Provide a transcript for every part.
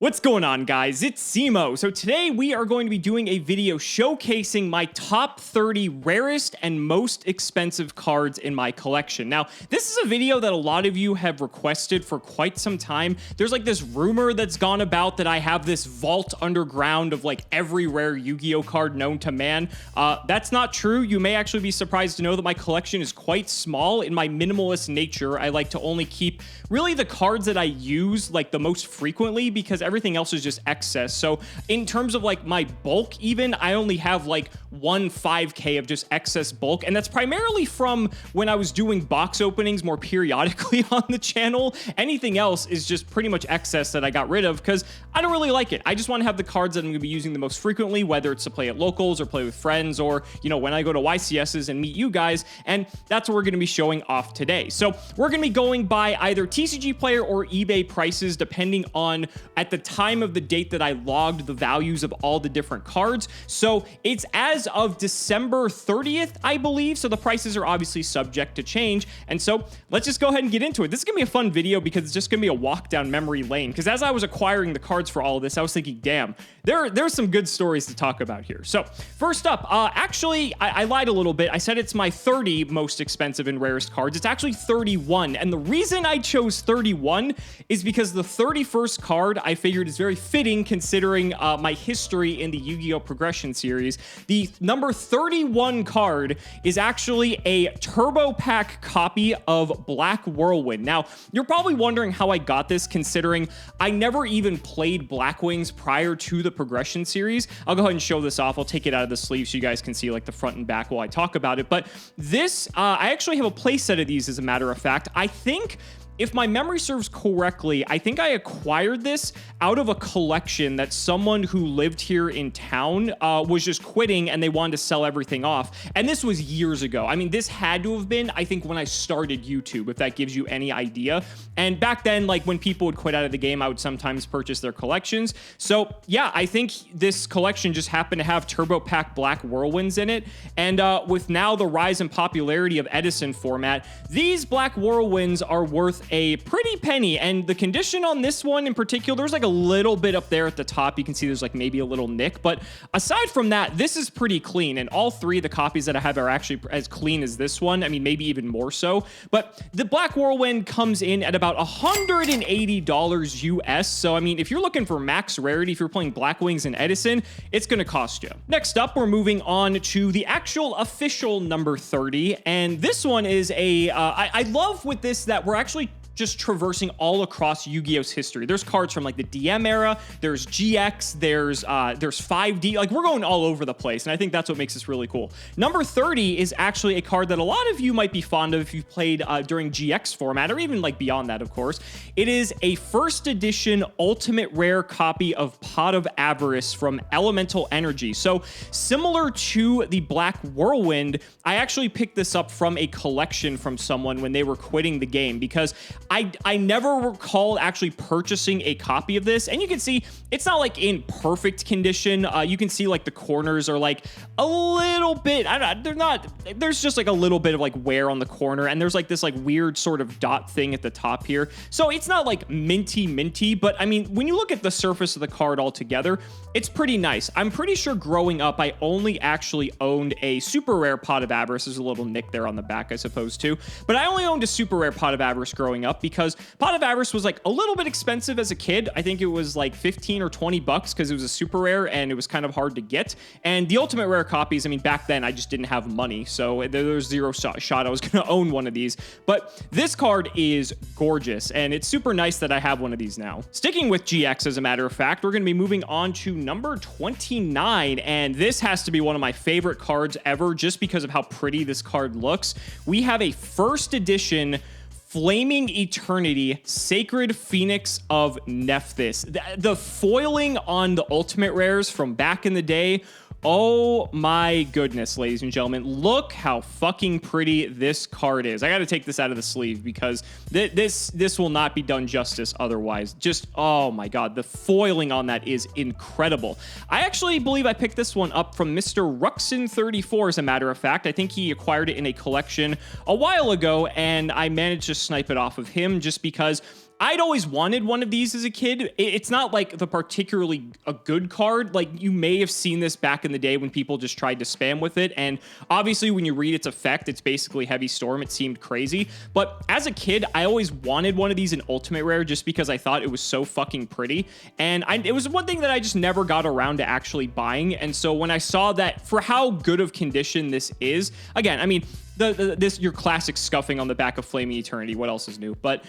What's going on, guys? It's Cimo. So today we are going to be doing a video showcasing my top 30 rarest and most expensive cards in my collection. Now, this is a video that a lot of you have requested for quite some time. There's like this rumor that's gone about that I have this vault underground of like every rare Yu-Gi-Oh card known to man. That's not true. You may actually be surprised to know that my collection is quite small. In my minimalist nature, I like to only keep really the cards that I use like the most frequently, because everything else is just excess. So in terms of like my bulk, even I only have like 5K of just excess bulk, and that's primarily from when I was doing box openings more periodically on the channel. Anything else is just pretty much excess that I got rid of because I don't really like it. I just want to have the cards that I'm going to be using the most frequently, whether it's to play at locals or play with friends, or when I go to YCSs and meet you guys. And that's what we're going to be showing off today. So we're going to be going by either TCG Player or eBay prices, depending on at the time of the date that I logged the values of all the different cards. So it's as of December 30th, I believe. So the prices are obviously subject to change. And so let's just go ahead and get into it. This is gonna be a fun video because it's just gonna be a walk down memory lane. Because as I was acquiring the cards for all of this, I was thinking, damn, there's some good stories to talk about here. So first up, actually, I lied a little bit. I said it's my 30 most expensive and rarest cards. It's actually 31. And the reason I chose 31 is because the 31st card I figured is very fitting considering my history in the Yu-Gi-Oh! Progression series. The number 31 card is actually a turbo pack copy of Black Whirlwind. Now, you're probably wondering how I got this, considering I never even played Black Wings prior to the Progression series. I'll go ahead and show this off. I'll take it out of the sleeve so you guys can see like the front and back while I talk about it. But this, I actually have a play set of these, as a matter of fact. I think, if my memory serves correctly, I think I acquired this out of a collection that someone who lived here in town was just quitting, and they wanted to sell everything off. And this was years ago. I mean, this had to have been, I think, when I started YouTube, if that gives you any idea. And back then, like when people would quit out of the game, I would sometimes purchase their collections. So yeah, I think this collection just happened to have Turbo Pack Black Whirlwinds in it. And with now the rise in popularity of Edison format, these Black Whirlwinds are worth a pretty penny. And the condition on this one in particular, there's like a little bit up there at the top. You can see there's like maybe a little nick, but aside from that, this is pretty clean. And all three of the copies that I have are actually as clean as this one. I mean, maybe even more so. But the Black Whirlwind comes in at about $180 US. So I mean, if you're looking for max rarity, if you're playing Black Wings and Edison, it's going to cost you. Next up, we're moving on to the actual official number 30. And this one is I love with this that we're actually just traversing all across Yu-Gi-Oh's history. There's cards from like the DM era, there's GX, there's 5D, like we're going all over the place, and I think that's what makes this really cool. Number 30 is actually a card that a lot of you might be fond of if you've played during GX format, or even like beyond that, of course. It is a first edition ultimate rare copy of Pot of Avarice from Elemental Energy. So similar to the Black Whirlwind, I actually picked this up from a collection from someone when they were quitting the game, because I never recall actually purchasing a copy of this. And you can see it's not like in perfect condition. You can see like the corners are like a little bit, there's just like a little bit of like wear on the corner, and there's like this like weird sort of dot thing at the top here. So it's not like minty, but I mean, when you look at the surface of the card altogether, it's pretty nice. I'm pretty sure growing up, I only actually owned a super rare Pot of Avarice. There's a little nick there on the back, I suppose, too. But I only owned a super rare Pot of Avarice growing up, because Pot of Avarice was like a little bit expensive as a kid. I think it was like 15 or 20 bucks because it was a super rare and it was kind of hard to get. And the ultimate rare copies, I mean, back then I just didn't have money, so there was zero shot I was going to own one of these. But this card is gorgeous, and it's super nice that I have one of these now. Sticking with GX, as a matter of fact, we're going to be moving on to number 29, and this has to be one of my favorite cards ever just because of how pretty this card looks. We have a first edition Flaming Eternity Sacred Phoenix of Nephthys. The foiling on the ultimate rares from back in the day, oh my goodness, ladies and gentlemen, look how fucking pretty this card is. I got to take this out of the sleeve because this will not be done justice otherwise. Just, oh my god, the foiling on that is incredible. I actually believe I picked this one up from Mr. Ruxin34, as a matter of fact. I think he acquired it in a collection a while ago, and I managed to snipe it off of him just because I'd always wanted one of these as a kid. It's not like the particularly a good card. Like, you may have seen this back in the day when people just tried to spam with it. And obviously when you read its effect, it's basically Heavy Storm. It seemed crazy. But as a kid, I always wanted one of these in Ultimate Rare just because I thought it was so fucking pretty. And it was one thing that I just never got around to actually buying. And so when I saw that, for how good of condition this is, again, I mean, this your classic scuffing on the back of Flaming Eternity. What else is new? But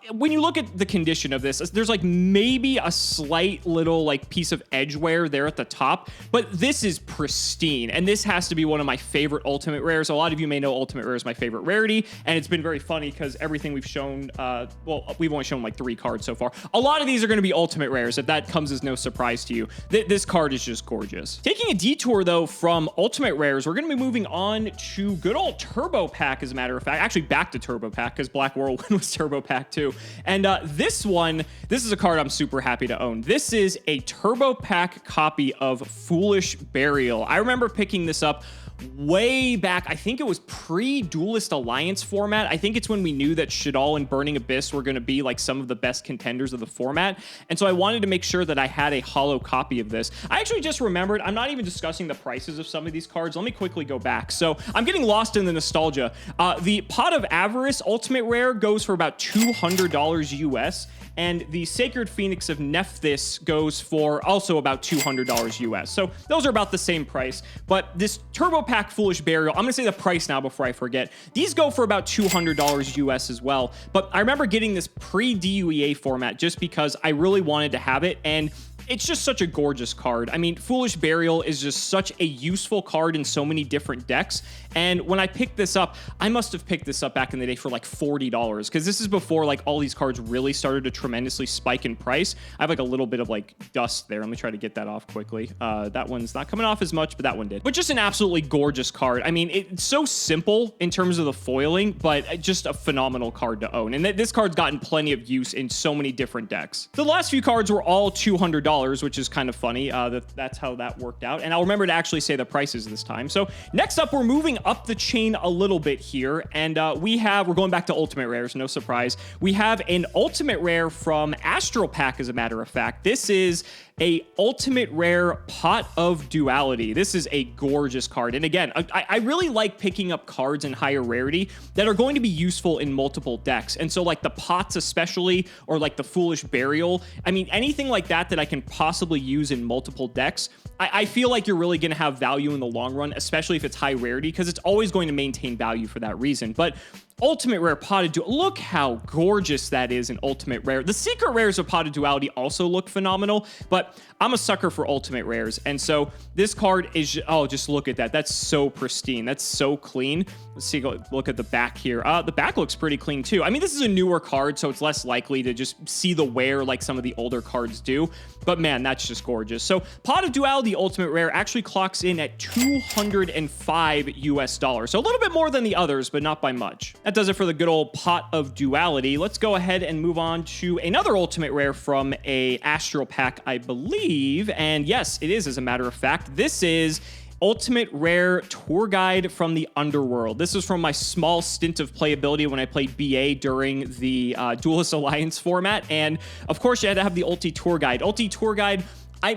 when you look at the condition of this, there's like maybe a slight little like piece of edge wear there at the top, but this is pristine, and this has to be one of my favorite Ultimate Rares. A lot of you may know Ultimate Rare is my favorite rarity, and it's been very funny because everything we've shown, well, we've only shown like 3 cards so far. A lot of these are going to be Ultimate Rares, if that comes as no surprise to you. This card is just gorgeous. Taking a detour though from Ultimate Rares, we're going to be moving on to good old Turbo Pack, as a matter of fact. Actually, back to Turbo Pack, because Black Whirlwind was Turbo Pack too. And this is a card I'm super happy to own. This is a Turbo Pack copy of Foolish Burial. I remember picking this up way back. I think it was pre-Duelist Alliance format. I think it's when we knew that Shaddoll and Burning Abyss were going to be like some of the best contenders of the format. And so I wanted to make sure that I had a holo copy of this. I actually just remembered, I'm not even discussing the prices of some of these cards. Let me quickly go back. So I'm getting lost in the nostalgia. The Pot of Avarice Ultimate Rare goes for about $200 US. And the Sacred Phoenix of Nephthys goes for also about $200 US. So those are about the same price. But this Turbo Pack Foolish Burial, I'm going to say the price now before I forget. These go for about $200 US as well. But I remember getting this pre-DUEA format just because I really wanted to have it. And it's just such a gorgeous card. I mean, Foolish Burial is just such a useful card in so many different decks. And when I picked this up, I must have picked this up back in the day for like $40, because this is before like all these cards really started to tremendously spike in price. I have like a little bit of like dust there. Let me try to get that off quickly. That one's not coming off as much, but that one did. But just an absolutely gorgeous card. I mean, it's so simple in terms of the foiling, but just a phenomenal card to own. And this card's gotten plenty of use in so many different decks. The last few cards were all $200, which is kind of funny. That's how that worked out. And I'll remember to actually say the prices this time. So next up, we're moving up the chain a little bit here. And we're going back to Ultimate Rares, no surprise. We have an Ultimate Rare from Astral Pack, as a matter of fact. This is a Ultimate Rare Pot of Duality. This is a gorgeous card. And again, I really like picking up cards in higher rarity that are going to be useful in multiple decks. And so like the pots especially, or like the Foolish Burial, I mean, anything like that I can possibly use in multiple decks, I feel like you're really going to have value in the long run, especially if it's high rarity, because it's always going to maintain value for that reason. But Ultimate Rare Pot of Duality, look how gorgeous that is in Ultimate Rare. The Secret Rares of Pot of Duality also look phenomenal, but I'm a sucker for Ultimate Rares. And so this card is, oh, just look at that. That's so pristine. That's so clean. Let's see, look at the back here. The back looks pretty clean too. I mean, this is a newer card, so it's less likely to just see the wear like some of the older cards do. But man, that's just gorgeous. So Pot of Duality Ultimate Rare actually clocks in at $205 US. So a little bit more than the others, but not by much. That does it for the good old Pot of Duality. Let's go ahead and move on to another Ultimate Rare from a Astral Pack, I believe. And yes, it is, as a matter of fact. This is Ultimate Rare Tour Guide from the Underworld. This is from my small stint of playability when I played BA during the Duelist Alliance format. And of course, you had to have the Ulti Tour Guide. Ulti Tour Guide, I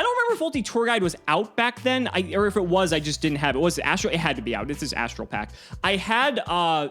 don't remember if Ulti Tour Guide was out back then, or if it was, I just didn't have it. Was it Astral? It had to be out. This is Astral Pack. I had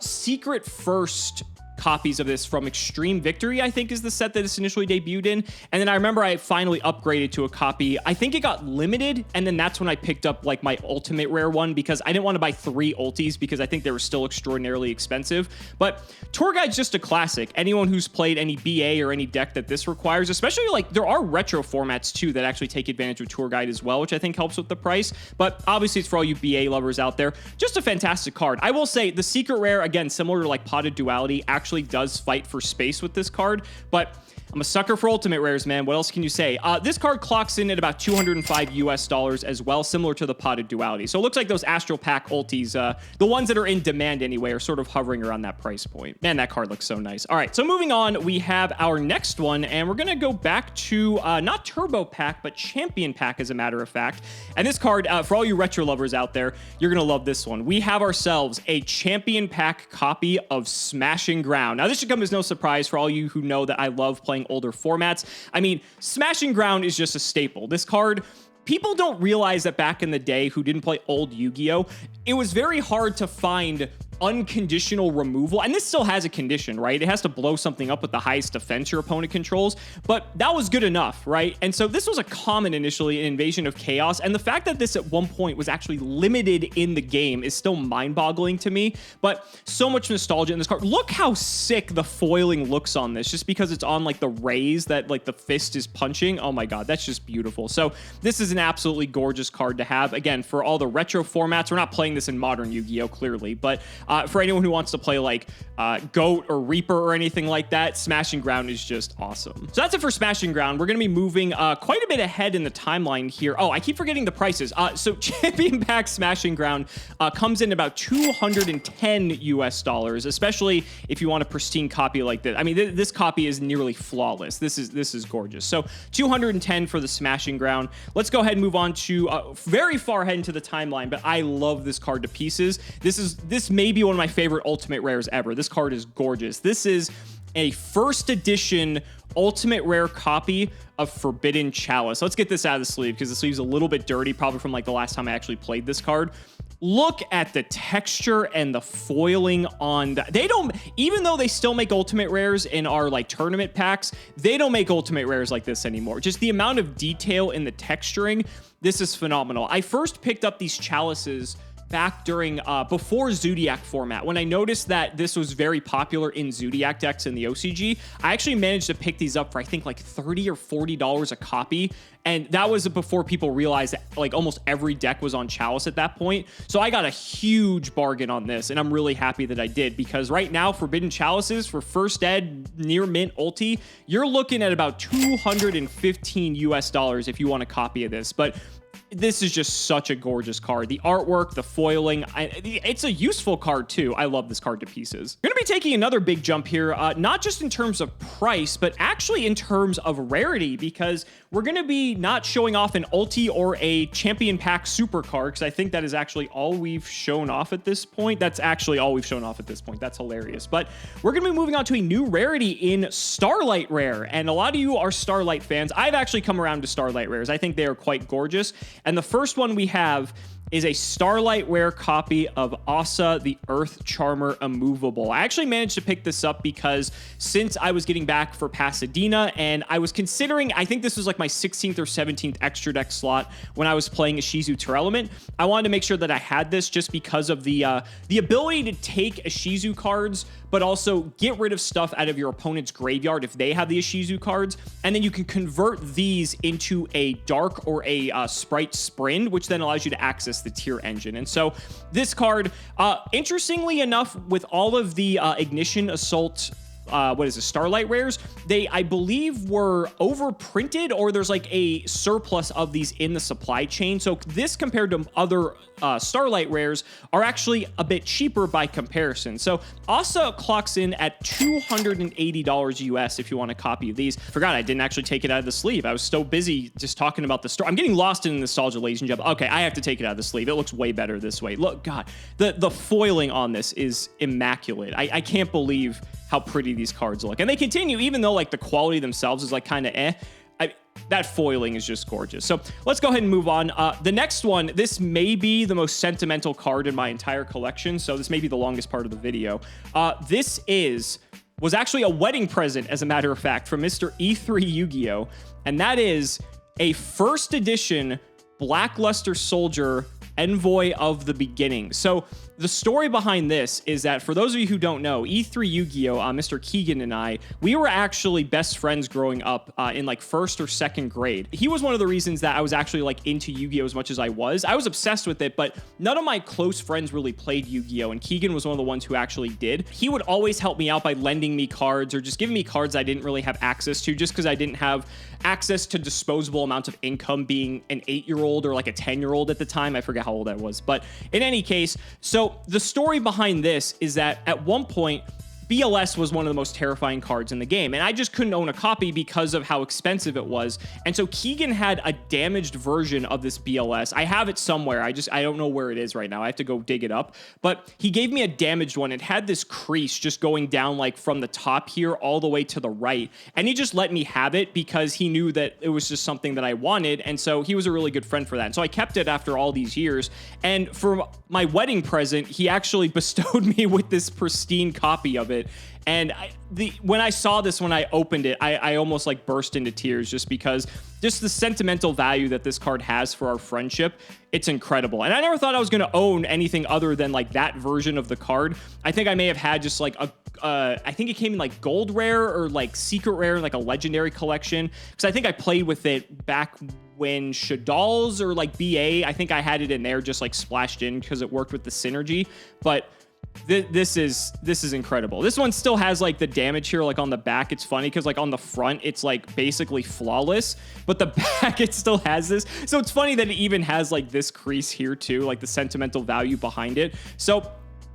Secret First copies of this from Extreme Victory, I think is the set that this initially debuted in. And then I remember I finally upgraded to a copy. I think it got limited, and then that's when I picked up like my Ultimate Rare one, because I didn't want to buy 3 ultis because I think they were still extraordinarily expensive. But Tour Guide's just a classic. Anyone who's played any BA or any deck that this requires, especially like there are retro formats too that actually take advantage of Tour Guide as well, which I think helps with the price. But obviously it's for all you BA lovers out there. Just a fantastic card. I will say the Secret Rare, again, similar to like Pot of Duality, actually does fight for space with this card, but I'm a sucker for ultimate rares, man. What else can you say? This card clocks in at about $205 as well, similar to the Potted Duality. So it looks like those Astral Pack ultis, the ones that are in demand anyway, are sort of hovering around that price point. Man, that card looks so nice. All right, so moving on, we have our next one, and we're gonna go back to not Turbo Pack, but Champion Pack, as a matter of fact. And this card, for all you retro lovers out there, you're gonna love this one. We have ourselves a Champion Pack copy of Smashing Ground. Now, this should come as no surprise for all you who know that I love playing older formats. I mean, Smashing Ground is just a staple. This card, people don't realize that back in the day who didn't play old Yu-Gi-Oh, it was very hard to find unconditional removal, and this still has a condition, right? It has to blow something up with the highest defense your opponent controls, but that was good enough, right? And so this was a common initially in Invasion of Chaos, and the fact that this at one point was actually limited in the game is still mind-boggling to me, but so much nostalgia in this card. Look how sick the foiling looks on this, just because it's on like the rays that like the fist is punching. Oh my god, that's just beautiful. So this is an absolutely gorgeous card to have. Again, for all the retro formats, we're not playing this in modern Yu-Gi-Oh, clearly, but for anyone who wants to play like Goat or Reaper or anything like that, Smashing Ground is just awesome. So that's it for Smashing Ground. We're going to be moving quite a bit ahead in the timeline here. Oh, I keep forgetting the prices. So Champion Pack Smashing Ground comes in about $210, especially if you want a pristine copy like this. I mean, this copy is nearly flawless. This is gorgeous. So 210 for the Smashing Ground. Let's go ahead and move on to very far ahead into the timeline, but I love this card to pieces. This may be one of my favorite ultimate rares ever. This card is gorgeous. This is a first edition ultimate rare copy of Forbidden Chalice. Let's get this out of the sleeve because the sleeve's a little bit dirty, probably from like the last time I actually played this card. Look at the texture and the foiling on that. They don't, even though they still make ultimate rares in our like tournament packs, they don't make ultimate rares like this anymore. Just the amount of detail in the texturing, this is phenomenal. I first picked up these chalices back during before Zodiac format, when I noticed that this was very popular in Zodiac decks in the OCG. I actually managed to pick these up for I think like $30 or $40 a copy, and that was before people realized that like almost every deck was on Chalice at that point. So I got a huge bargain on this, and I'm really happy that I did, because right now Forbidden Chalices for first ed near mint ulti, you're looking at about $215 if you want a copy of this. But this is just such a gorgeous card. The artwork, the foiling, it's a useful card too. I love this card to pieces. We're gonna be taking another big jump here, not just in terms of price, but actually in terms of rarity, because we're gonna be not showing off an ulti or a Champion Pack super card, because I think that is actually all we've shown off at this point. That's actually all we've shown off at this point. That's hilarious. But we're gonna be moving on to a new rarity in Starlight Rare, and a lot of you are Starlight fans. I've actually come around to Starlight Rares. I think they are quite gorgeous. And the first one we have is a Starlight Rare copy of Asa the Earth Charmer Immovable. I actually managed to pick this up because since I was getting back for Pasadena, and I was considering, I think this was like my 16th or 17th extra deck slot when I was playing Ishizu Tearlament, I wanted to make sure that I had this just because of the ability to take Ishizu cards, but also get rid of stuff out of your opponent's graveyard if they have the Ishizu cards, and then you can convert these into a Dark or a Sprite Sprint, which then allows you to access the tier engine. And so this card, interestingly enough, with all of the Ignition Assault Starlight Rares, they, I believe, were overprinted, or there's like a surplus of these in the supply chain. So this, compared to other Starlight Rares, are actually a bit cheaper by comparison. So Asa clocks in at $280 US if you want a copy of these. Forgot I didn't actually take it out of the sleeve. I was so busy just talking about the story. I'm getting lost in nostalgia, ladies and gentlemen. Okay, I have to take it out of the sleeve. It looks way better this way. Look, God, the foiling on this is immaculate. I can't believe how pretty these cards look. And they continue, even though like the quality themselves is like kind of that foiling is just gorgeous. So let's go ahead and move on. The next one, this may be the most sentimental card in my entire collection, so this may be the longest part of the video. This was actually a wedding present, as a matter of fact, from Mr. E3 Yu-Gi-Oh! And that is a first edition Blackluster Soldier, Envoy of the Beginning. So the story behind this is that, for those of you who don't know, E3 Yu-Gi-Oh!, Mr. Keegan and I, we were actually best friends growing up in like first or second grade. He was one of the reasons that I was actually like into Yu-Gi-Oh! As much as I was. I was obsessed with it, but none of my close friends really played Yu-Gi-Oh! And Keegan was one of the ones who actually did. He would always help me out by lending me cards or just giving me cards I didn't really have access to, just because I didn't have access to disposable amounts of income, being an 8-year-old or like a 10-year-old at the time. I forget how old I was, but in any case, so the story behind this is that at one point, BLS was one of the most terrifying cards in the game, and I just couldn't own a copy because of how expensive it was. And so Keegan had a damaged version of this BLS. I have it somewhere. I don't know where it is right now. I have to go dig it up. But he gave me a damaged one. It had this crease just going down like from the top here all the way to the right. And he just let me have it because he knew that it was just something that I wanted. And so he was a really good friend for that. And so I kept it after all these years. And for my wedding present, he actually bestowed me with this pristine copy of it. And when I saw this, when I opened it, I almost like burst into tears, just because just the sentimental value that this card has for our friendship. It's incredible. And I never thought I was going to own anything other than like that version of the card. I think I may have had just like I think it came in like gold rare or like secret rare, like a legendary collection. Because I think I played with it back when Shadal's or like BA. I think I had it in there just like splashed in because it worked with the synergy. But this is incredible. This one still has like the damage here, like on the back. It's funny because like on the front, it's like basically flawless, but the back, it still has this. So it's funny that it even has like this crease here too, like the sentimental value behind it. So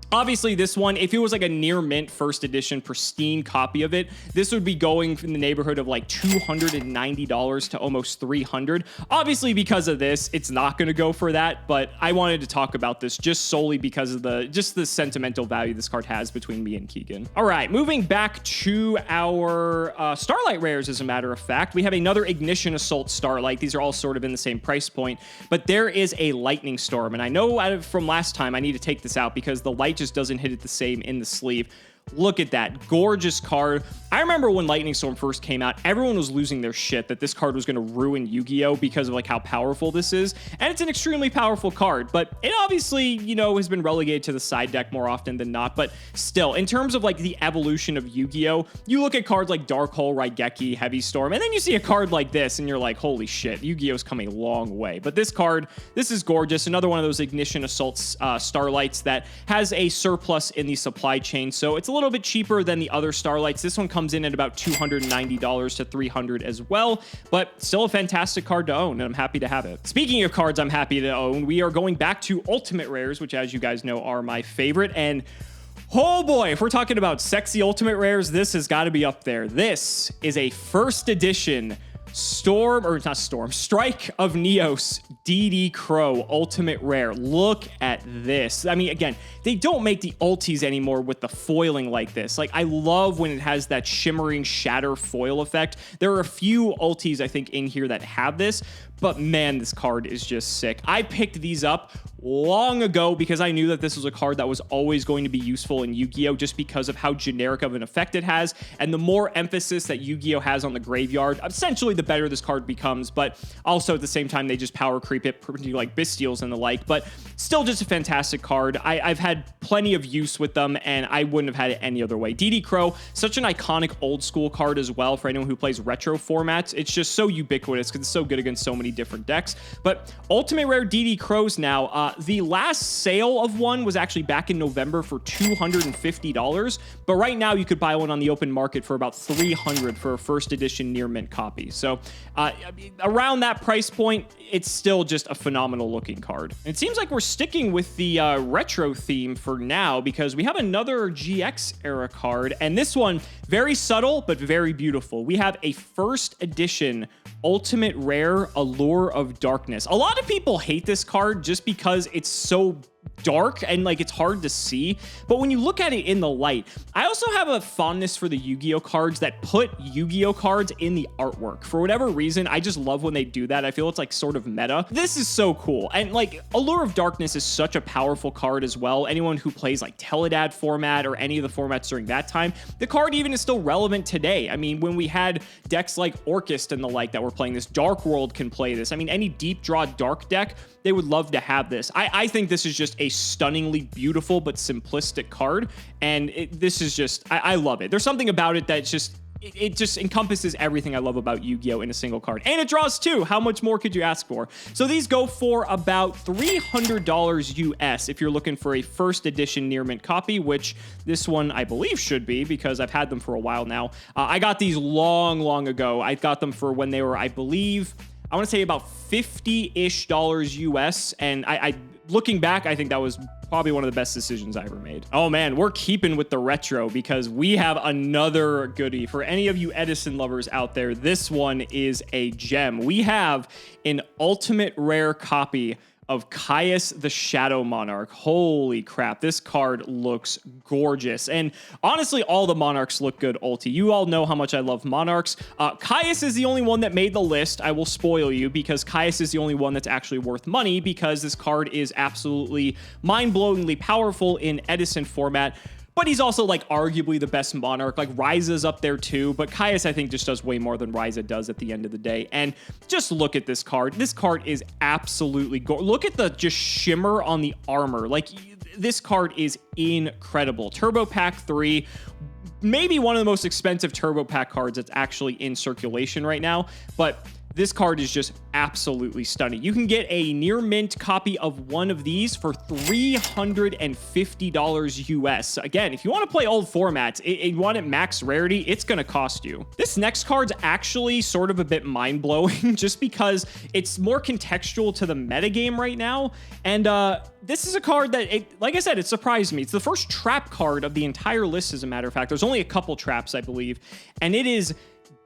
obviously this one, if it was like a near mint first edition pristine copy of it, this would be going in the neighborhood of like $290 to almost $300. Obviously because of this, it's not going to go for that, but I wanted to talk about this just solely because of the sentimental value this card has between me and Keegan. All right, moving back to our Starlight rares. As a matter of fact, we have another Ignition Assault Starlight. These are all sort of in the same price point, but there is a Lightning Storm, and I know from last time I need to take this out because the light just doesn't hit it the same in the sleeve. Look at that gorgeous card. I remember when Lightning Storm first came out, everyone was losing their shit that this card was going to ruin Yu-Gi-Oh! Because of like how powerful this is. And it's an extremely powerful card, but it obviously, you know, has been relegated to the side deck more often than not. But still, in terms of like the evolution of Yu-Gi-Oh!, you look at cards like Dark Hole, Raigeki, Heavy Storm, and then you see a card like this and you're like, holy shit, Yu-Gi-Oh!'s come a long way. But this card, this is gorgeous. Another one of those Ignition Assaults Starlights that has a surplus in the supply chain. So it's a little bit cheaper than the other Starlights. This one comes in at about $290 to $300 as well, but still a fantastic card to own, and I'm happy to have it. Speaking of cards I'm happy to own, we are going back to Ultimate Rares, which, as you guys know, are my favorite. And oh boy, if we're talking about sexy Ultimate Rares, this has got to be up there. This is a first edition Strike of Neos DD Crow Ultimate Rare. Look at this. I mean, again, they don't make the ultis anymore with the foiling like this. Like, I love when it has that shimmering shatter foil effect. There are a few ultis, I think, in here that have this, but man, this card is just sick. I picked these up long ago because I knew that this was a card that was always going to be useful in Yu-Gi-Oh! Just because of how generic of an effect it has, and the more emphasis that Yu-Gi-Oh! Has on the graveyard, essentially the better this card becomes, but also at the same time, they just power creep it, particularly like Bystials and the like, but still just a fantastic card. I've had plenty of use with them, and I wouldn't have had it any other way. DD Crow, such an iconic old school card as well for anyone who plays retro formats. It's just so ubiquitous because it's so good against so many different decks. But Ultimate Rare DD Crows now, the last sale of one was actually back in November for $250, but right now you could buy one on the open market for about $300 for a first edition near mint copy. So around that price point, it's still just a phenomenal looking card. And it seems like we're sticking with the retro theme for now because we have another GX era card, and this one, very subtle but very beautiful. We have a first edition Ultimate Rare Allure of Darkness. A lot of people hate this card just because it's so dark and like it's hard to see, but when you look at it in the light, I also have a fondness for the Yu-Gi-Oh cards that put Yu-Gi-Oh cards in the artwork. For whatever reason, I just love when they do that. I feel it's like sort of meta. This is so cool. And like Allure of Darkness is such a powerful card as well. Anyone who plays like Teledad format or any of the formats during that time, the card even is still relevant today. I mean, when we had decks like Orchest and the like that were playing this, Dark World can play this. I mean, any deep draw dark deck, they would love to have this. I think this is just a stunningly beautiful but simplistic card, and this is just, I love it. There's something about it that's just, it just encompasses everything I love about Yu-Gi-Oh! In a single card. And it draws two. How much more could you ask for? So these go for about $300 US if you're looking for a first edition near mint copy, which this one I believe should be because I've had them for a while now. I got these long ago. I got them for when they were, I believe, I want to say about $50-ish US. And I looking back, I think that was probably one of the best decisions I ever made. Oh man, we're keeping with the retro because we have another goodie. For any of you Edison lovers out there, this one is a gem. We have an ultimate rare copy of Caius the Shadow Monarch. Holy crap, this card looks gorgeous. And honestly, all the Monarchs look good ulti. You all know how much I love Monarchs. Caius is the only one that made the list. I will spoil you because Caius is the only one that's actually worth money because this card is absolutely mind-blowingly powerful in Edison format. But he's also like arguably the best Monarch. Like Ryza's up there too, but Caius I think just does way more than Ryza does at the end of the day. And just look at this card. This card is absolutely gorgeous. Look at the just shimmer on the armor. Like this card is incredible. Turbo Pack 3, maybe one of the most expensive Turbo Pack cards that's actually in circulation right now, but this card is just absolutely stunning. You can get a near mint copy of one of these for $350 US. Again, if you want to play old formats, you want it max rarity, it's going to cost you. This next card's actually sort of a bit mind-blowing just because it's more contextual to the metagame right now. And this is a card that, like I said, it surprised me. It's the first trap card of the entire list, as a matter of fact. There's only a couple traps, I believe. And it is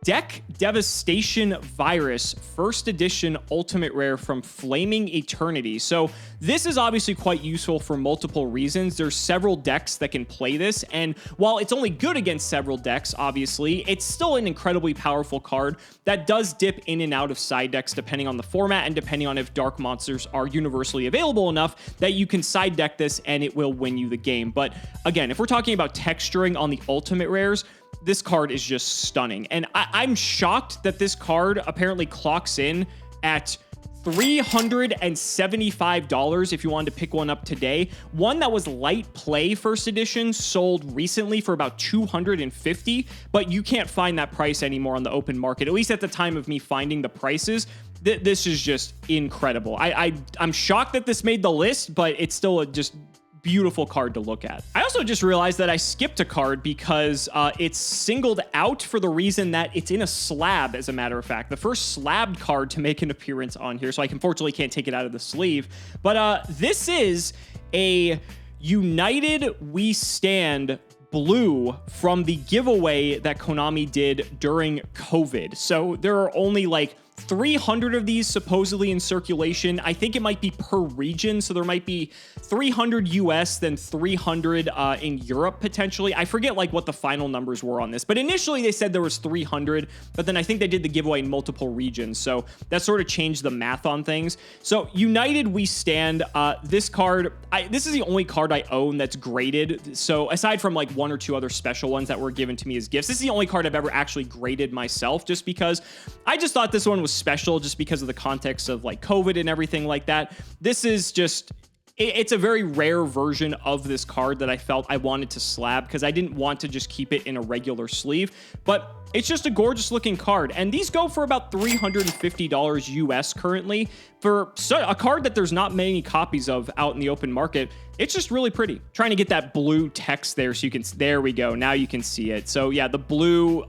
Deck Devastation Virus, first edition ultimate rare from Flaming Eternity. So this is obviously quite useful for multiple reasons. There's several decks that can play this, and while it's only good against several decks, obviously, it's still an incredibly powerful card that does dip in and out of side decks depending on the format and depending on if dark monsters are universally available enough that you can side deck this and it will win you the game. But again, if we're talking about texturing on the ultimate rares, this card is just stunning. And I'm shocked that this card apparently clocks in at $375 if you wanted to pick one up today. One that was light play first edition sold recently for about $250, but you can't find that price anymore on the open market, at least at the time of me finding the prices. This is just incredible. I'm shocked that this made the list, but it's still just beautiful card to look at. I also just realized that I skipped a card because it's singled out for the reason that it's in a slab, as a matter of fact. The first slabbed card to make an appearance on here, so I unfortunately can't take it out of the sleeve. But this is a United We Stand blue from the giveaway that Konami did during COVID. So there are only like 300 of these supposedly in circulation. I think it might be per region, so there might be 300 US, then 300 in Europe potentially. I forget like what the final numbers were on this, but initially they said there was 300, but then I think they did the giveaway in multiple regions, so that sort of changed the math on things. So United We Stand, this card, this is the only card I own that's graded. So aside from like one or two other special ones that were given to me as gifts, this is the only card I've ever actually graded myself, just because I just thought this one was special just because of the context of like COVID and everything like that. This is just, it's a very rare version of this card that I felt I wanted to slab because I didn't want to just keep it in a regular sleeve, but it's just a gorgeous looking card. And these go for about $350 US currently for a card that there's not many copies of out in the open market. It's just really pretty. Trying to get that blue text there so you can, there we go. Now you can see it. So yeah, the blue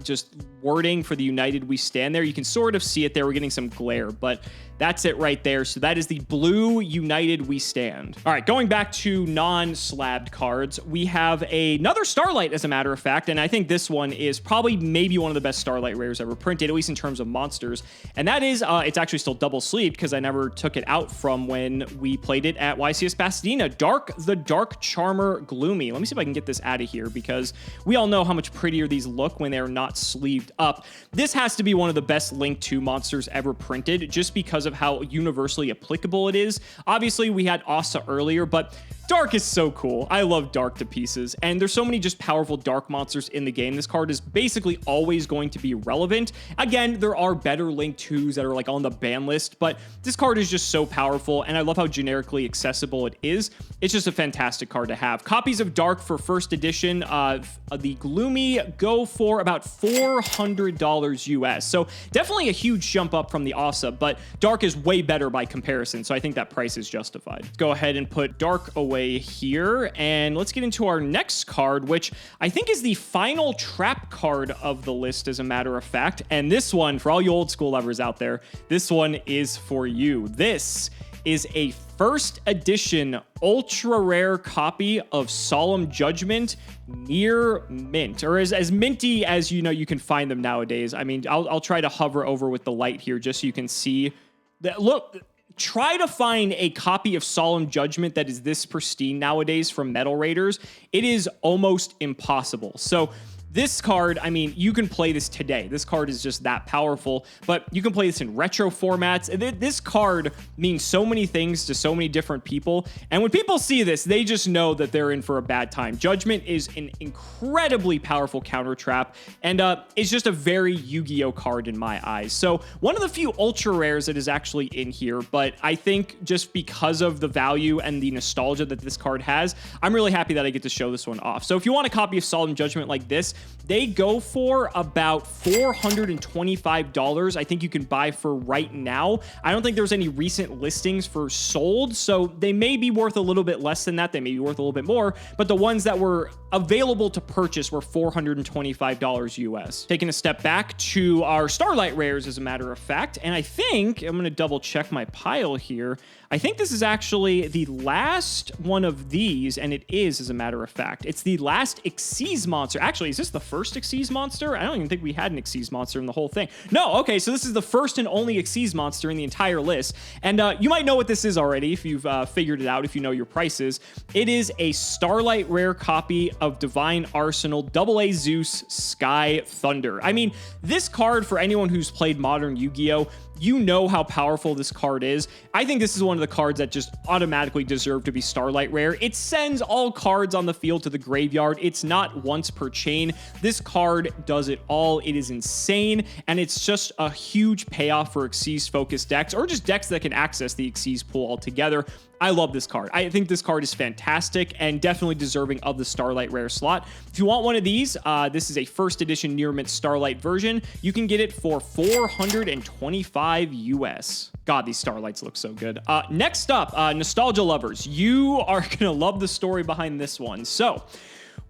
just wording for the United We Stand there. You can sort of see it there. We're getting some glare, but that's it right there. So that is the blue United We Stand. All right, going back to non-slabbed cards, we have another Starlight, as a matter of fact, and I think this one is probably maybe one of the best Starlight Rares ever printed, at least in terms of monsters. And that is, it's actually still double sleeved because I never took it out from when we played it at YCS Pasadena. The Dark Charmer Gloomy. Let me see if I can get this out of here because we all know how much prettier these look when they're not sleeved up. This has to be one of the best Link 2 monsters ever printed just because of how universally applicable it is. Obviously, we had Asa earlier, but Dark is so cool. I love Dark to pieces, and there's so many just powerful Dark monsters in the game. This card is basically always going to be relevant. Again, there are better Link 2s that are like on the ban list, but this card is just so powerful, and I love how generically accessible it is. It's just a fantastic card to have. Copies of Dark for first edition of the Gloomy go for about $400 US. So definitely a huge jump up from the Asa, but Dark is way better by comparison, so I think that price is justified. Go ahead and put Dark away here, and let's get into our next card, which I think is the final trap card of the list, as a matter of fact. And this one, for all you old school lovers out there, this one is for you. This is a first edition ultra rare copy of Solemn Judgment near mint, or as minty as you can find them nowadays. I mean, I'll try to hover over with the light here just so you can see that. Look, try to find a copy of Solemn Judgment that is this pristine nowadays from Metal Raiders. It is almost impossible. So this card, I mean, you can play this today. This card is just that powerful, but you can play this in retro formats. This card means so many things to so many different people, and when people see this, they just know that they're in for a bad time. Judgment is an incredibly powerful counter trap, and it's just a very Yu-Gi-Oh card in my eyes. So one of the few ultra rares that is actually in here, but I think just because of the value and the nostalgia that this card has, I'm really happy that I get to show this one off. So if you want a copy of Solemn Judgment like this, they go for about $425. I think you can buy for right now. I don't think there's any recent listings for sold, so they may be worth a little bit less than that. They may be worth a little bit more, but the ones that were available to purchase were $425 US. Taking a step back to our Starlight Rares, as a matter of fact, and I think I'm going to double check my pile here. I think this is actually the last one of these, and it is, as a matter of fact. It's the last Xyz monster. Actually, is this the first Xyz monster? I don't even think we had an Xyz monster in the whole thing. No, okay, so this is the first and only Xyz monster in the entire list. And you might know what this is already if you've figured it out, if you know your prices. It is a Starlight Rare copy of Divine Arsenal AA Zeus Sky Thunder. I mean, this card, for anyone who's played modern Yu-Gi-Oh!, you know how powerful this card is. I think this is one of the cards that just automatically deserve to be Starlight Rare. It sends all cards on the field to the graveyard. It's not once per chain. This card does it all. It is insane, and it's just a huge payoff for Xyz-focused decks, or just decks that can access the Xyz pool altogether. I love this card. I think this card is fantastic and definitely deserving of the Starlight Rare slot. If you want one of these, this is a first edition Near Mint Starlight version. You can get it for $425 US. God, these Starlights look so good. Next up, nostalgia lovers, you are gonna love the story behind this one. So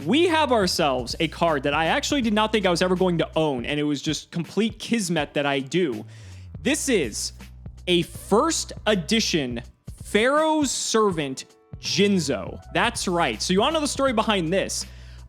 we have ourselves a card that I actually did not think I was ever going to own, and it was just complete kismet that I do. This is a first edition Pharaoh's servant, Jinzo. That's right. So you want to know the story behind this?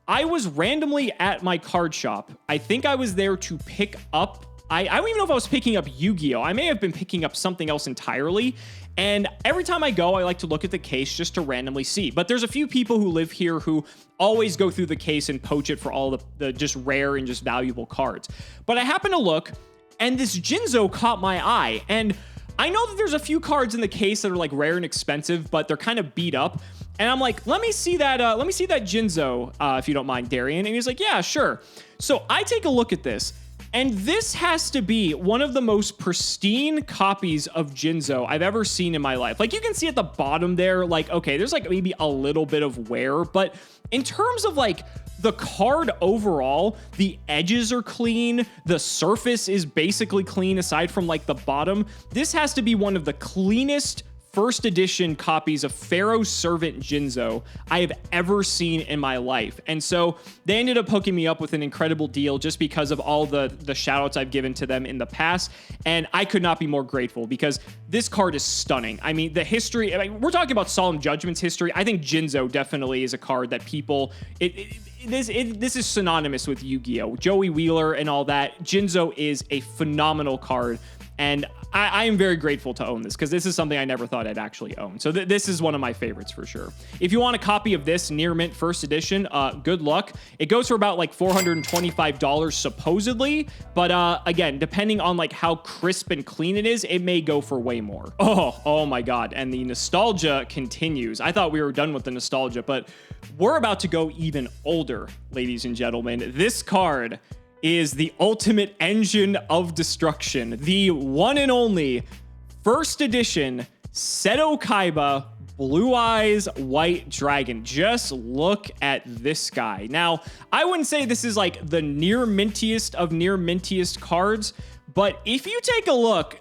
I was randomly at my card shop. I think I was there to pick up, I don't even know if I was picking up Yu-Gi-Oh! I may have been picking up something else entirely. And every time I go, I like to look at the case just to randomly see. But there's a few people who live here who always go through the case and poach it for all the just rare and just valuable cards. But I happen to look, and this Jinzo caught my eye. And I know that there's a few cards in the case that are like rare and expensive, but they're kind of beat up. And I'm like, let me see that Jinzo, if you don't mind, Darian. And he's like, yeah, sure. So I take a look at this, and this has to be one of the most pristine copies of Jinzo I've ever seen in my life. Like, you can see at the bottom there, like, okay, there's like maybe a little bit of wear, but in terms of like the card overall, the edges are clean. The surface is basically clean aside from like the bottom. This has to be one of the cleanest first edition copies of Pharaoh's servant Jinzo I have ever seen in my life. And so they ended up hooking me up with an incredible deal just because of all the shout outs I've given to them in the past. And I could not be more grateful because this card is stunning. I mean, the history, we're talking about Solemn Judgment's history. I think Jinzo definitely is a card that people, this is synonymous with Yu-Gi-Oh! Joey Wheeler and all that. Jinzo is a phenomenal card. And I am very grateful to own this because this is something I never thought I'd actually own. So this is one of my favorites for sure. If you want a copy of this near mint first edition, good luck. It goes for about like $425 supposedly, but again, depending on like how crisp and clean it is, it may go for way more. Oh my God. And the nostalgia continues. I thought we were done with the nostalgia, but we're about to go even older, ladies and gentlemen. This card is the ultimate engine of destruction, the one and only first edition Seto Kaiba Blue Eyes White Dragon. Just look at this guy. Now, I wouldn't say this is like the near mintiest of near mintiest cards, but if you take a look,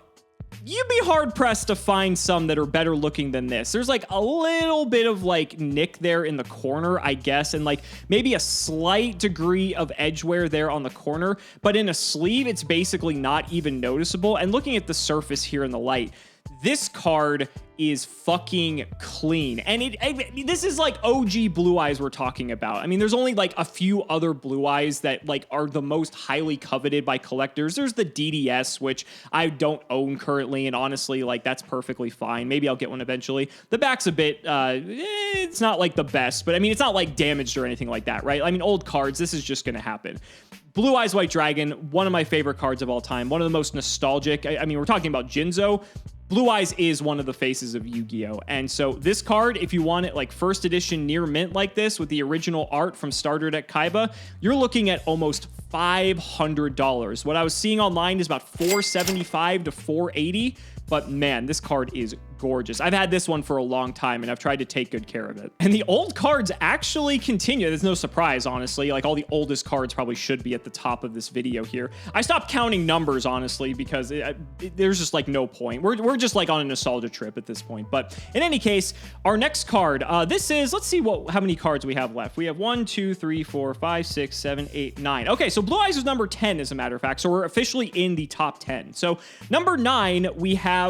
you'd be hard pressed to find some that are better looking than this. There's like a little bit of like nick there in the corner, I guess, and like maybe a slight degree of edge wear there on the corner, but in a sleeve, it's basically not even noticeable. And looking at the surface here in the light, this card is fucking clean. And this is like OG Blue Eyes we're talking about. I mean, there's only like a few other Blue Eyes that like are the most highly coveted by collectors. There's the DDS, which I don't own currently, and honestly, like that's perfectly fine. Maybe I'll get one eventually. The back's a bit, it's not like the best, but I mean, it's not like damaged or anything like that, right? I mean, old cards, this is just gonna happen. Blue Eyes White Dragon, one of my favorite cards of all time, one of the most nostalgic. I mean, we're talking about Jinzo. Blue Eyes is one of the faces of Yu-Gi-Oh! And so this card, if you want it like first edition near mint like this with the original art from Starter Deck Kaiba, you're looking at almost $500. What I was seeing online is about $475 to $480. But man, this card is gorgeous. I've had this one for a long time and I've tried to take good care of it. And the old cards actually continue. There's no surprise, honestly. Like all the oldest cards probably should be at the top of this video here. I stopped counting numbers, honestly, because there's just like no point. We're just like on a nostalgia trip at this point. But in any case, our next card, this is, let's see how many cards we have left. We have 1, 2, 3, 4, 5, 6, 7, 8, 9. Okay, so Blue Eyes is number 10, as a matter of fact. So we're officially in the top 10. So number 9, we have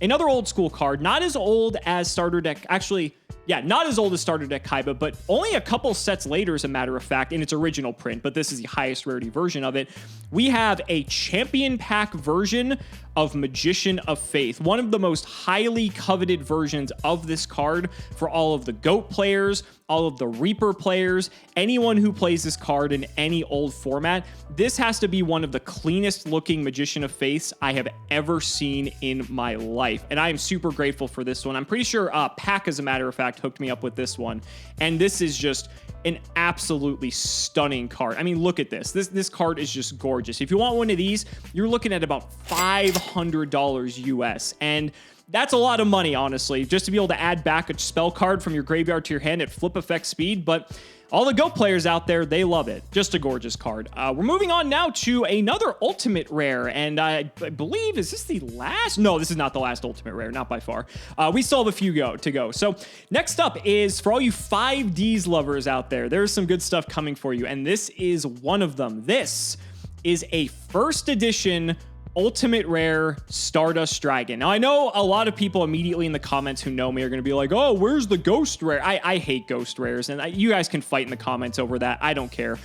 another old school card, not as old as Starter Deck. Actually, yeah, not as old as Starter Deck Kaiba, but only a couple sets later, as a matter of fact, in its original print, but this is the highest rarity version of it. We have a champion pack version of Magician of Faith, one of the most highly coveted versions of this card for all of the GOAT players, all of the Reaper players, anyone who plays this card in any old format. This has to be one of the cleanest looking Magician of Faiths I have ever seen in my life, and I am super grateful for this one. I'm pretty sure Pack, as a matter of fact, hooked me up with this one, and this is just an absolutely stunning card. I mean, look at this. This card is just gorgeous. If you want one of these, you're looking at about $500 US, and that's a lot of money, honestly, just to be able to add back a spell card from your graveyard to your hand at flip effect speed. But all the GOAT players out there, they love it. Just a gorgeous card. We're moving on now to another Ultimate Rare, and I believe, is this the last? No, this is not the last Ultimate Rare, not by far. We still have a few to go. So next up is, for all you 5Ds lovers out there, there's some good stuff coming for you, and this is one of them. This is a first edition Ultimate Rare Stardust Dragon. Now, I know a lot of people immediately in the comments who know me are going to be like, oh, where's the Ghost Rare? I hate Ghost Rares, and you guys can fight in the comments over that. I don't care.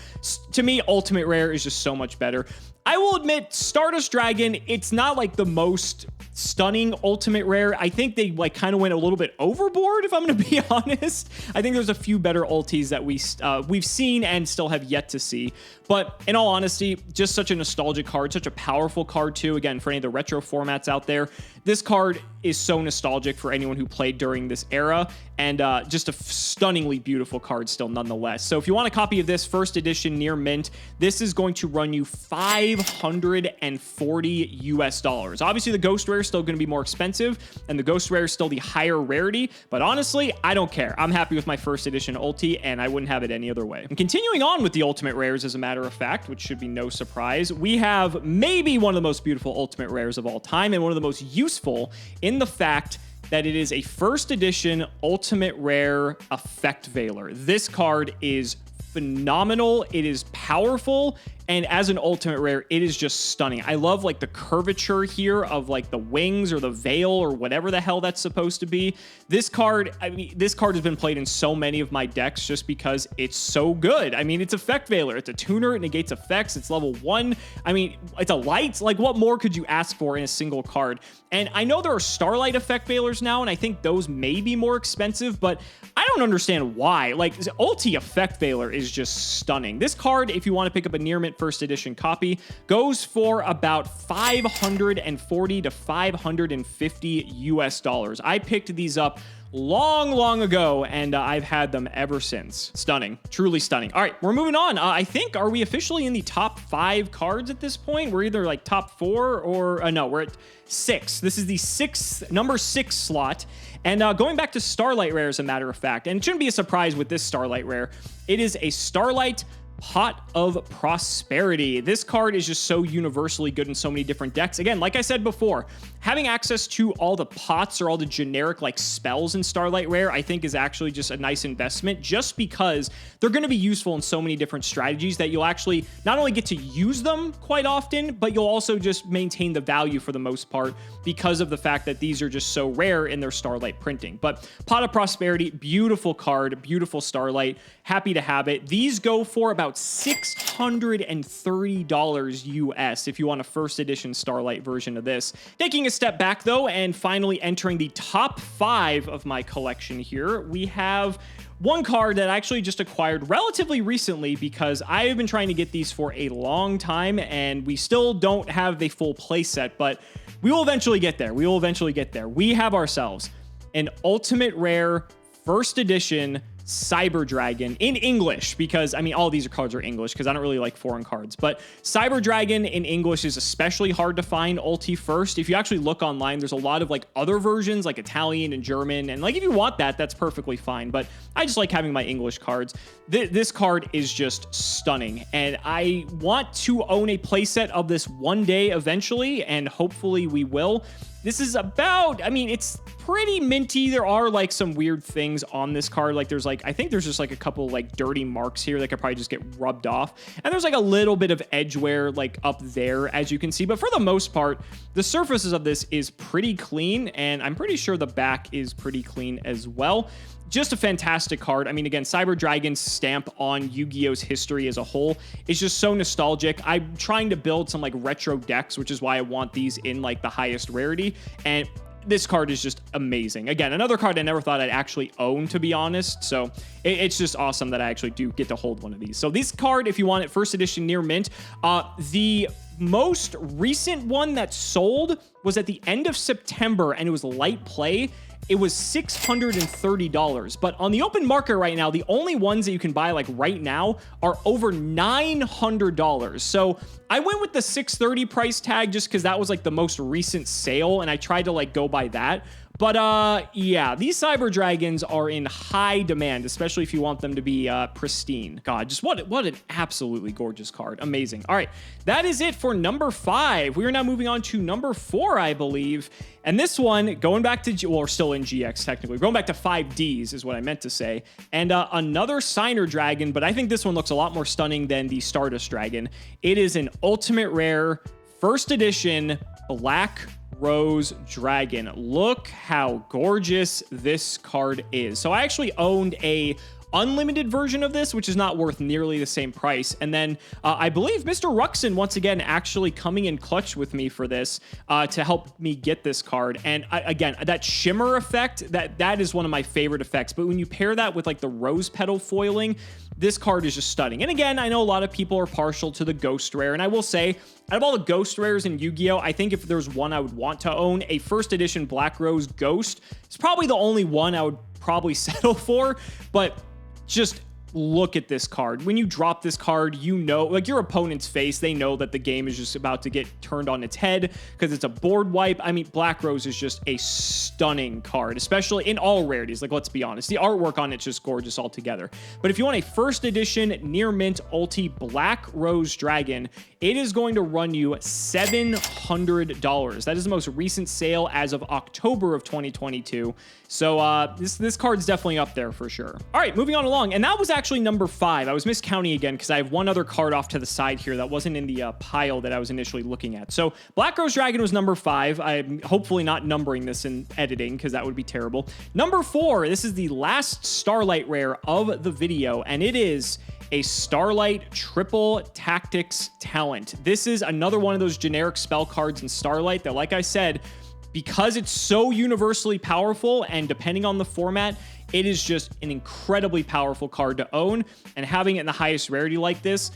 To me, Ultimate Rare is just so much better. I will admit, Stardust Dragon, it's not like the most stunning Ultimate Rare. I think they like kind of went a little bit overboard, if I'm going to be honest. I think there's a few better ultis that we've seen and still have yet to see. But in all honesty, just such a nostalgic card, such a powerful card too. Again, for any of the retro formats out there, this card is so nostalgic for anyone who played during this era, and just a stunningly beautiful card still nonetheless. So if you want a copy of this first edition near mint, this is going to run you $540 US. Obviously, the Ghost Rare is still going to be more expensive, and the Ghost Rare is still the higher rarity, but honestly, I don't care. I'm happy with my first edition ulti, and I wouldn't have it any other way. And continuing on with the Ultimate Rares, as a matter of fact, which should be no surprise, we have maybe one of the most beautiful Ultimate Rares of all time, and one of the most useful in the fact that it is a first edition ultimate rare effect veiler. This card is phenomenal. It is powerful, and as an ultimate rare, it is just stunning. I love like the curvature here of like the wings or the veil or whatever the hell that's supposed to be. This card, I mean, this card has been played in so many of my decks just because it's so good. I mean, it's effect veiler, it's a tuner, it negates effects, it's level 1. I mean, it's a light. Like, what more could you ask for in a single card? And I know there are Starlight effect veilers now, and I think those may be more expensive, but I don't understand why. Like, Ulti effect veiler is just stunning. This card, if you want to pick up a near mint first edition copy, goes for about $540 to $550 US. I picked these up long ago, and I've had them ever since. Stunning, truly stunning. All right, we're moving on. I think, are we officially in the top 5 cards at this point? We're either like top 4 or no, we're at 6. This is the number 6 slot. And going back to Starlight Rare, as a matter of fact, and it shouldn't be a surprise with this Starlight Rare, it is a Starlight Pot of Prosperity. This card is just so universally good in so many different decks. Again, like I said before, having access to all the pots or all the generic like spells in Starlight Rare, I think is actually just a nice investment, just because they're going to be useful in so many different strategies that you'll actually not only get to use them quite often, but you'll also just maintain the value for the most part because of the fact that these are just so rare in their Starlight printing. But Pot of Prosperity, beautiful card, beautiful Starlight. Happy to have it. These go for about $630 US if you want a first edition Starlight version of this. Taking a step back though, and finally entering the top 5 of my collection here, we have one card that I actually just acquired relatively recently because I have been trying to get these for a long time, and we still don't have the full playset, but we will eventually get there. We will eventually get there. We have ourselves an ultimate rare first edition Cyber Dragon in English, because I mean, all these cards are English because I don't really like foreign cards, but Cyber Dragon in English is especially hard to find ulti first. If you actually look online, there's a lot of like other versions like Italian and German, and like if you want that, that's perfectly fine, but I just like having my English cards. This card is just stunning, and I want to own a playset of this one day eventually, and hopefully we will. This is about, I mean, it's pretty minty. There are like some weird things on this card. Like there's like, I think there's just like a couple like dirty marks here that could probably just get rubbed off. And there's like a little bit of edge wear like up there, as you can see. But for the most part, the surfaces of this is pretty clean. And I'm pretty sure the back is pretty clean as well. Just a fantastic card. I mean, again, Cyber Dragon's stamp on Yu-Gi-Oh's history as a whole is just so nostalgic. I'm trying to build some like retro decks, which is why I want these in like the highest rarity. And this card is just amazing. Again, another card I never thought I'd actually own, to be honest. So it's just awesome that I actually do get to hold one of these. So this card, if you want it, first edition near mint, the most recent one that sold was at the end of September, and it was light play. It was $630, but on the open market right now, the only ones that you can buy like right now are over $900. So I went with the $630 price tag just because that was like the most recent sale, and I tried to like go by that. But yeah, these Cyber Dragons are in high demand, especially if you want them to be pristine. God, just what an absolutely gorgeous card. Amazing. All right, that is it for number 5. We are now moving on to number 4, I believe. And this one, going back to, well, we're still in GX technically. Going back to 5Ds is what I meant to say. And another Signer Dragon, but I think this one looks a lot more stunning than the Stardust Dragon. It is an ultimate rare, first edition, Black Rose Dragon. Look how gorgeous this card is. So I actually owned a unlimited version of this, which is not worth nearly the same price. And then I believe Mr. Ruxin, once again, actually coming in clutch with me for this to help me get this card. And again, that shimmer effect, that is one of my favorite effects. But when you pair that with like the rose petal foiling, this card is just stunning. And again, I know a lot of people are partial to the Ghost Rare, and I will say, out of all the Ghost Rares in Yu-Gi-Oh, I think if there's one I would want to own, a first edition Black Rose Ghost is probably the only one I would probably settle for. But just look at this card. When you drop this card, you know, like your opponent's face, they know that the game is just about to get turned on its head because it's a board wipe. I mean, Black Rose is just a stunning card, especially in all rarities. Like, let's be honest, the artwork on it's just gorgeous altogether. But if you want a first edition near mint ulti Black Rose Dragon, it is going to run you $700. That is the most recent sale as of October of 2022. So this card's definitely up there for sure. All right, moving on along. And that was actually number 5. I was miscounting again because I have one other card off to the side here that wasn't in the pile that I was initially looking at. So Black Rose Dragon was number 5. I'm hopefully not numbering this in editing because that would be terrible. Number 4, this is the last Starlight rare of the video, and it is a Starlight Triple Tactics Talent. This is another one of those generic spell cards in Starlight that, like I said, because it's so universally powerful and depending on the format, it is just an incredibly powerful card to own. And having it in the highest rarity like this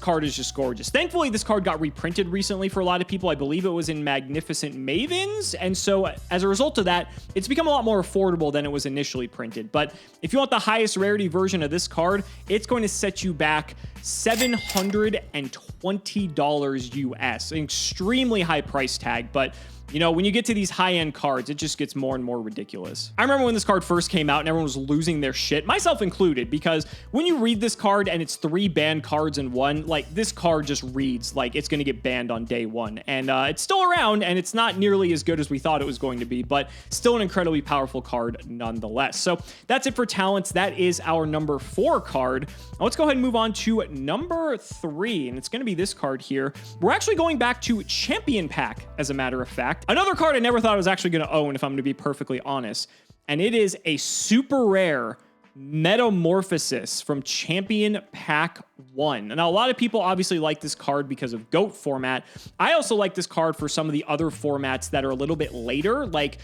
card is just gorgeous. Thankfully, this card got reprinted recently for a lot of people. I believe it was in Magnificent Mavens. And so as a result of that, it's become a lot more affordable than it was initially printed. But if you want the highest rarity version of this card, it's going to set you back $720 US. An extremely high price tag, but you know, when you get to these high-end cards, it just gets more and more ridiculous. I remember when this card first came out and everyone was losing their shit, myself included, because when you read this card and it's 3 banned cards in one, like this card just reads like it's going to get banned on day 1. And it's still around and it's not nearly as good as we thought it was going to be, but still an incredibly powerful card nonetheless. So that's it for talents. That is our number 4 card. Now let's go ahead and move on to number 3, and it's going to be this card here. We're actually going back to Champion Pack, as a matter of fact. Another card I never thought I was actually going to own, if I'm going to be perfectly honest, and it is a super rare Metamorphosis from Champion Pack 1. Now, a lot of people obviously like this card because of GOAT format. I also like this card for some of the other formats that are a little bit later, like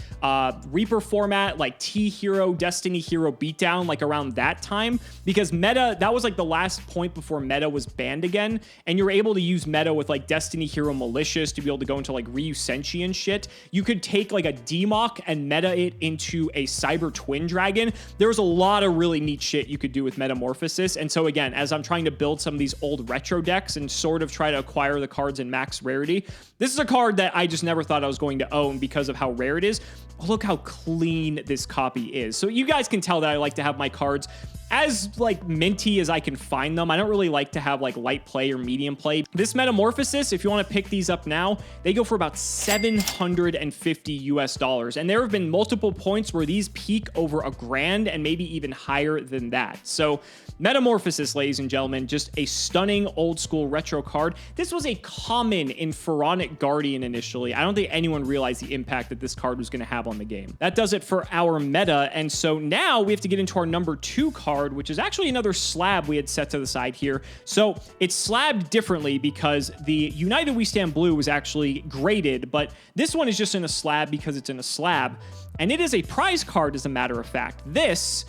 Reaper format, like T-Hero, Destiny Hero Beatdown, like around that time, because meta, that was like the last point before meta was banned again, and you were able to use meta with like Destiny Hero Malicious to be able to go into like Ryu Senshi and shit. You could take like a Demok and meta it into a Cyber Twin Dragon. There was a lot of really neat shit you could do with Metamorphosis. And so again, as I'm trying to build some of these old retro decks and sort of try to acquire the cards in max rarity, this is a card that I just never thought I was going to own because of how rare it is. Oh, look how clean this copy is. So you guys can tell that I like to have my cards as like minty as I can find them. I don't really like to have like light play or medium play. This Metamorphosis, if you want to pick these up now, they go for about $750 US. And there have been multiple points where these peak over $1,000 and maybe even higher than that. So Metamorphosis, ladies and gentlemen, just a stunning old school retro card. This was a common in Pharaonic Guardian initially. I don't think anyone realized the impact that this card was going to have on the game. That does it for our meta. And so now we have to get into our number 2 card, which is actually another slab we had set to the side here. So it's slabbed differently because the United We Stand Blue was actually graded, but this one is just in a slab because it's in a slab. And it is a prize card, as a matter of fact. This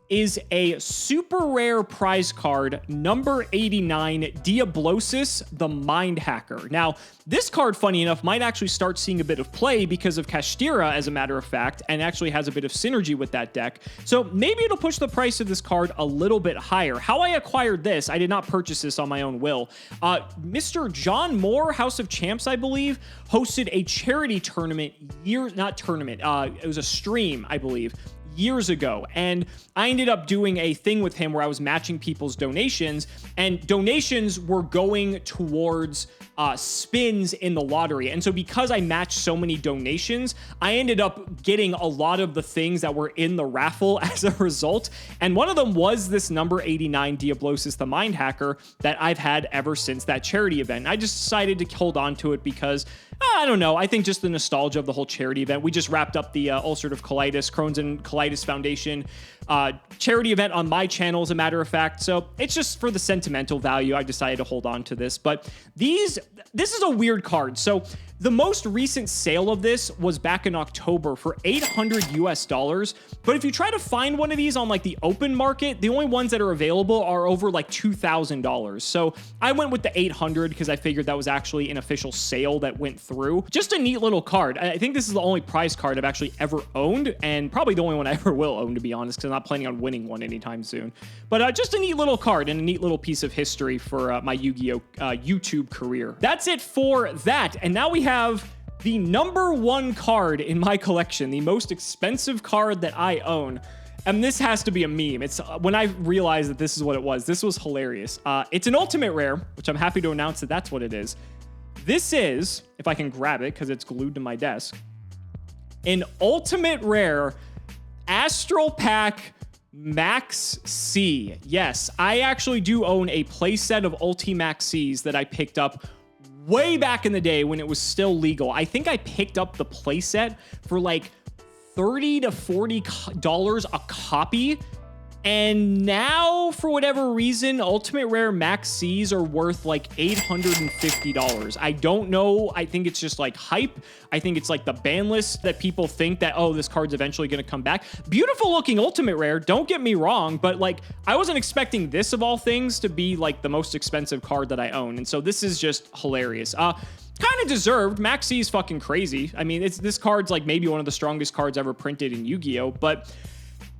is a super rare prize card, number 89, Diablosis, the Mind Hacker. Now, this card, funny enough, might actually start seeing a bit of play because of Kashtira, as a matter of fact, and actually has a bit of synergy with that deck. So maybe it'll push the price of this card a little bit higher. How I acquired this, I did not purchase this on my own will. Mr. John Moore, House of Champs, I believe, hosted a charity tournament it was a stream, I believe, years ago, and I ended up doing a thing with him where I was matching people's donations, and donations were going towards spins in the lottery. And so because I matched so many donations, I ended up getting a lot of the things that were in the raffle as a result. And one of them was this number 89 Diablosis the Mind Hacker that I've had ever since that charity event. I just decided to hold on to it because I don't know. I think just the nostalgia of the whole charity event. We just wrapped up the ulcerative colitis, Crohn's and Colitis Foundation charity event on my channel, as a matter of fact. So it's just for the sentimental value. I decided to hold on to this. But this is a weird card. So The most recent sale of this was back in October for $800 US. But if you try to find one of these on like the open market, the only ones that are available are over like $2,000. So I went with the 800 because I figured that was actually an official sale that went through. Just a neat little card. I think this is the only prize card I've actually ever owned, and probably the only one I ever will own, to be honest, because I'm not planning on winning one anytime soon. But just a neat little card and a neat little piece of history for my Yu-Gi-Oh! YouTube career. That's it for that. And now we have the #1 card in my collection, the most expensive card that I own. And this has to be a meme. It's when I realized that this is what it was. This was hilarious. It's an ultimate rare, which I'm happy to announce that that's what it is. This is, if I can grab it because it's glued to my desk, an ultimate rare Astral Pack Max C. Yes, I actually do own a playset of Ultimax Cs that I picked up way back in the day when it was still legal. I think I picked up the playset for like $30 to $40 a copy. And now, for whatever reason, Ultimate Rare Max Cs are worth like $850. I don't know. I think it's just like hype. I think it's like the ban list that people think that, oh, this card's eventually going to come back. Beautiful looking Ultimate Rare, don't get me wrong, but like I wasn't expecting this of all things to be like the most expensive card that I own. And so this is just hilarious. Kind of deserved. Max C is fucking crazy. I mean, this card's like maybe one of the strongest cards ever printed in Yu-Gi-Oh! But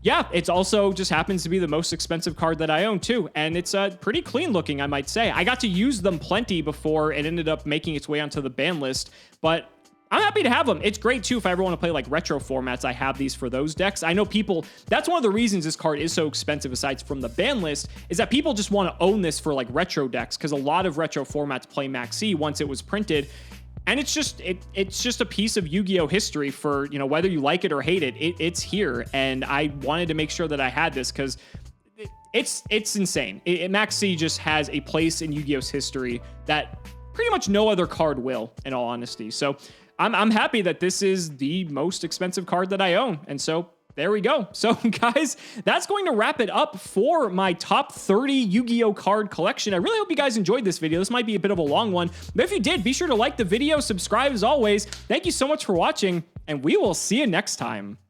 yeah, it's also just happens to be the most expensive card that I own too. And it's pretty clean looking, I might say. I got to use them plenty before it ended up making its way onto the ban list, but I'm happy to have them. It's great too if I ever want to play like retro formats. I have these for those decks. I know people, that's one of the reasons this card is so expensive aside from the ban list, is that people just want to own this for like retro decks, because a lot of retro formats play Max C once it was printed. And it's just a piece of Yu-Gi-Oh! History for, you know, whether you like it or hate it, it's here. And I wanted to make sure that I had this because it's insane. Max C just has a place in Yu-Gi-Oh!'s history that pretty much no other card will, in all honesty. So I'm happy that this is the most expensive card that I own. And so there we go. So guys, that's going to wrap it up for my top 30 Yu-Gi-Oh! Card collection. I really hope you guys enjoyed this video. This might be a bit of a long one, but if you did, be sure to like the video, subscribe as always. Thank you so much for watching, and we will see you next time.